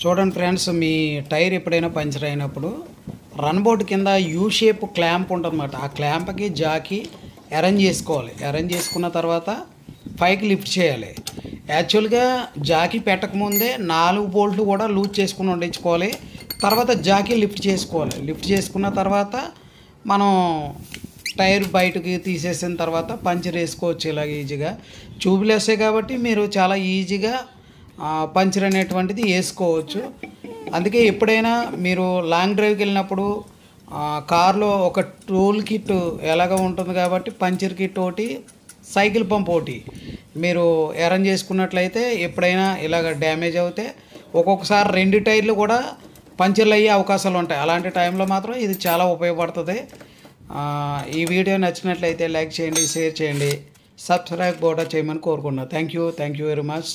చూడండి ఫ్రెండ్స్, మీ టైర్ ఎప్పుడైనా పంచర్ అయినప్పుడు రన్ బోర్డ్ కింద యూ షేప్ క్లాంప్ ఉంటుందన్నమాట. ఆ క్లాంప్కి జాకి అరేంజ్ చేసుకోవాలి. అరేంజ్ చేసుకున్న తర్వాత పైకి లిఫ్ట్ చేయాలి. యాక్చువల్గా జాకీ పెట్టకముందే 4 బోల్ట్లు కూడా లూజ్ చేసుకుని ఉండించుకోవాలి. తర్వాత జాకీ లిఫ్ట్ చేసుకోవాలి. లిఫ్ట్ చేసుకున్న తర్వాత మనం టైర్ బయటకి తీసేసిన తర్వాత పంచర్ వేసుకోవచ్చు. ఇలాగ ఈజీగా ట్యూబ్లెస్సే కాబట్టి మీరు చాలా ఈజీగా పంచర్ అనేటువంటిది వేసుకోవచ్చు. అందుకే ఎప్పుడైనా మీరు లాంగ్ డ్రైవ్కి వెళ్ళినప్పుడు కార్లో ఒక టూల్ కిట్ ఎలాగ ఉంటుంది కాబట్టి పంచర్ కిట్ ఒకటి, సైకిల్ పంప్ ఒకటి మీరు అరేంజ్ చేసుకున్నట్లయితే ఎప్పుడైనా ఇలాగ డ్యామేజ్ అవుతే ఒక్కొక్కసారి 2 టైర్లు కూడా పంచర్లు అయ్యే అవకాశాలు ఉంటాయి. అలాంటి టైంలో మాత్రం ఇది చాలా ఉపయోగపడుతుంది. ఈ వీడియో నచ్చినట్లయితే లైక్ చేయండి, షేర్ చేయండి, సబ్స్క్రైబ్ కూడా చేయమని కోరుకున్నాను. Thank you very much.